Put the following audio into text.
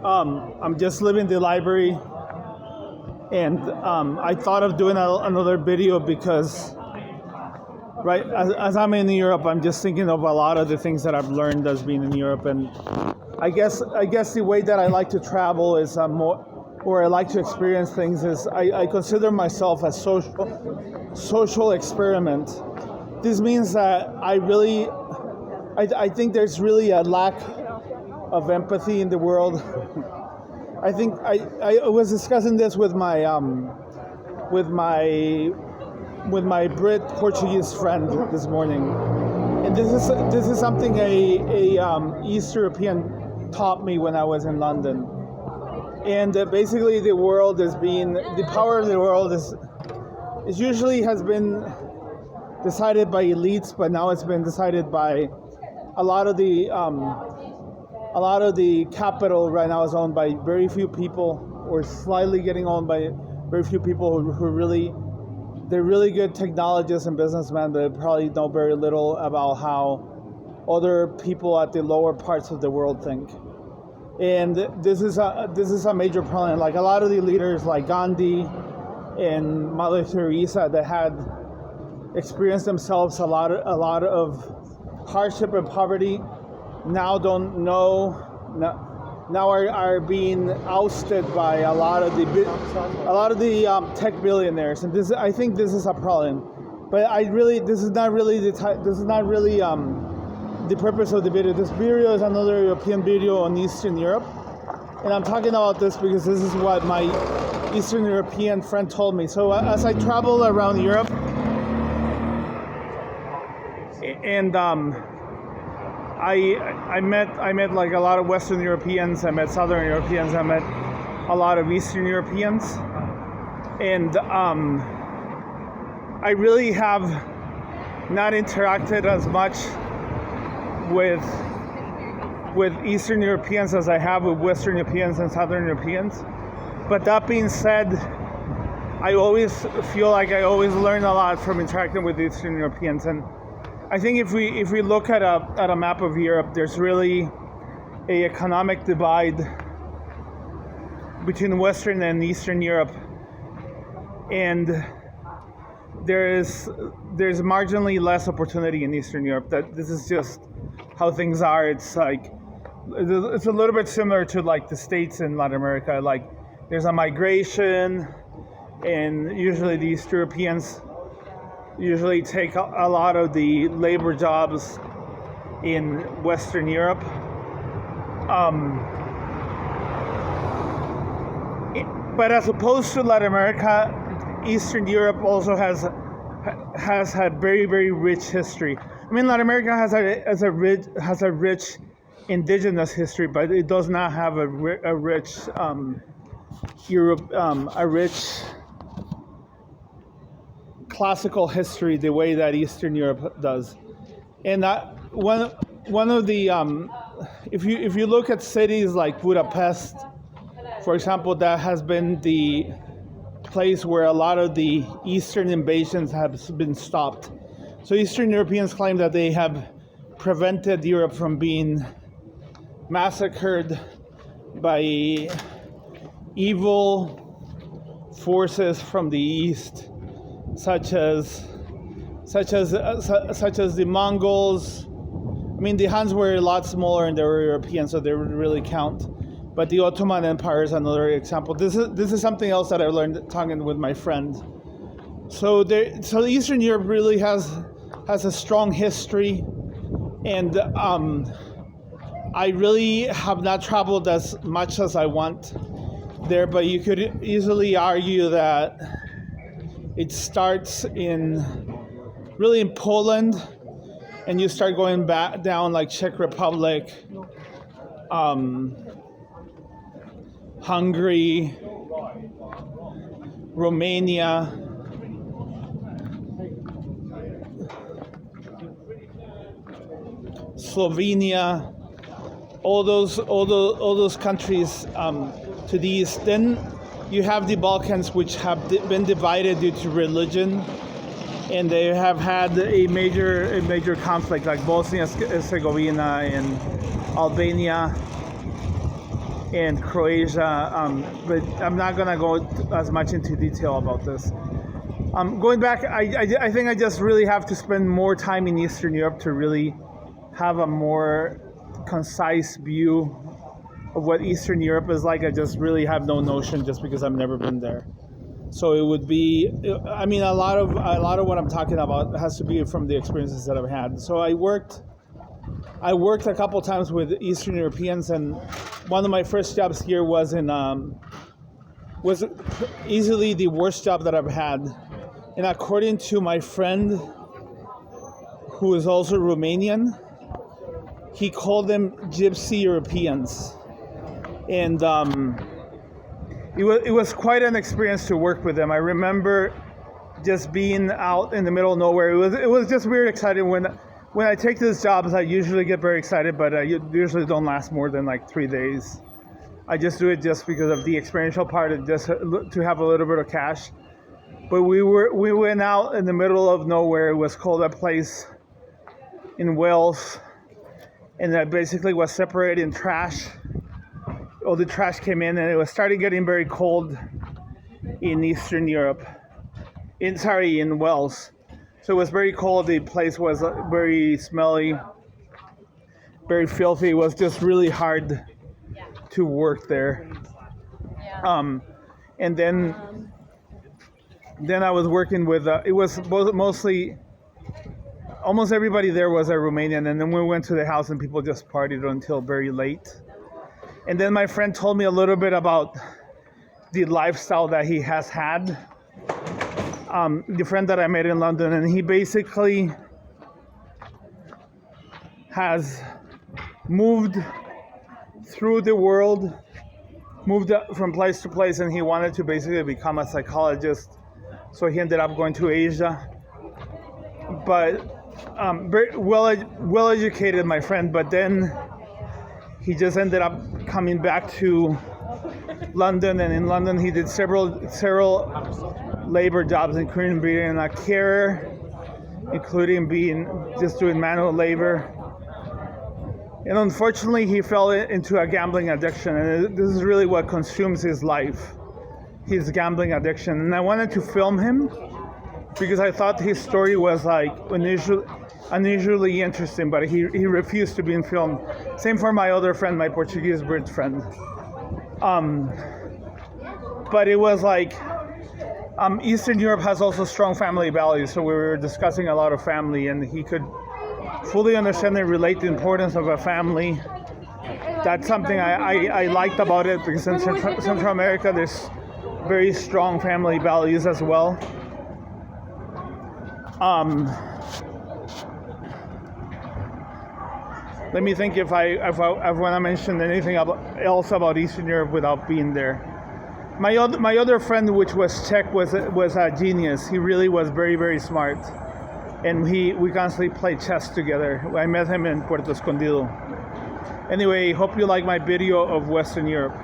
I'm just leaving the library, and I thought of doing another video because, right, as I'm in Europe, I'm just thinking of a lot of the things that I've learned as being in Europe, and I guess the way that I like to travel is or I like to experience things is I consider myself a social experiment. This means that I think there's really a lack of empathy in the world. I think I was discussing this with my Brit Portuguese friend this morning, and this is something a East European taught me when I was in London. And basically, the power of the world is usually has been decided by elites, but now it's been decided by a lot of the capital right now is owned by very few people, or slightly getting owned by very few people they're really good technologists and businessmen, but probably know very little about how other people at the lower parts of the world think. And this is a major problem. Like a lot of the leaders, like Gandhi and Mother Teresa, that had experienced themselves a lot of hardship and poverty, now don't know. Now are being ousted by a lot of the tech billionaires, and I think this is a problem. But this is not really the purpose of the video. This video is another European video on Eastern Europe, and I'm talking about this because this is what my Eastern European friend told me. So as I travel around Europe, and I met like a lot of Western Europeans, I met Southern Europeans, I met a lot of Eastern Europeans, and I really have not interacted as much with Eastern Europeans as I have with Western Europeans and Southern Europeans. But that being said, I always feel like I always learn a lot from interacting with Eastern Europeans. And I think if we look at a map of Europe, there's really a economic divide between Western and Eastern Europe, and there's marginally less opportunity in Eastern Europe. That this is just how things are. It's like it's a little bit similar to like the States and Latin America. Like there's a migration, and usually the East Europeans usually take a lot of the labor jobs in Western Europe. But as opposed to Latin America, Eastern Europe also has had very, very rich history. I mean, Latin America has a rich indigenous history, but it does not have a rich classical history the way that Eastern Europe does. And that one of the if you look at cities like Budapest, for example, that has been the place where a lot of the Eastern invasions have been stopped. So Eastern Europeans claim that they have prevented Europe from being massacred by evil forces from the East, such as the Mongols. I mean, the Huns were a lot smaller and they were European, so they would really count. But the Ottoman Empire is another example. This is something else that I learned talking with my friend. So Eastern Europe really has a strong history, and I really have not traveled as much as I want there. But you could easily argue that it starts in Poland, and you start going back down like Czech Republic, Hungary, Romania, Slovenia, all those countries to the east. Then you have the Balkans, which have been divided due to religion, and they have had a major conflict, like Bosnia and Herzegovina and Albania. and Croatia, but I'm not gonna go as much into detail about this. Going back, I think I just really have to spend more time in Eastern Europe to really have a more concise view of what Eastern Europe is like. I just really have no notion just because I've never been there. So it would be, I mean, a lot of what I'm talking about has to be from the experiences that I've had. So I worked a couple times with Eastern Europeans, and one of my first jobs here was was easily the worst job that I've had. And according to my friend, who is also Romanian, he called them Gypsy Europeans. And it was quite an experience to work with them. I remember just being out in the middle of nowhere. It was just weird exciting. When I take these jobs, I usually get very excited, but I usually don't last more than like 3 days. I just do it just because of the experiential part, and just to have a little bit of cash. But we went out in the middle of nowhere. It was called a place in Wales, and that basically was separated in trash. All the trash came in, and it was starting getting very cold in Eastern Europe. In Wales. So it was very cold. The place was very smelly, very filthy. It was just really hard to work there. And then I was working with, it was mostly, almost everybody there was a Romanian. And then we went to the house and people just partied until very late. And then my friend told me a little bit about the lifestyle that he has had. The friend that I met in London, and he basically has moved through the world, moved from place to place, and he wanted to basically become a psychologist. So he ended up going to Asia. But very well educated, my friend, but then he just ended up coming back to London, and in London he did several labor jobs, including being a carer, including just doing manual labor. And unfortunately, he fell into a gambling addiction, and this is really what consumes his life, his gambling addiction. And I wanted to film him because I thought his story was like unusually interesting, but he refused to be in film. Same for my other friend, my Portuguese bridge friend. But it was like, Eastern Europe has also strong family values, so we were discussing a lot of family, and he could fully understand and relate the importance of a family. That's something I liked about it, because in Central America there's very strong family values as well. Let me think if I want to mention anything else about Eastern Europe without being there. My other friend, which was Czech, was a genius. He really was very, very smart, and we constantly played chess together. I met him in Puerto Escondido. Anyway, hope you like my video of Western Europe.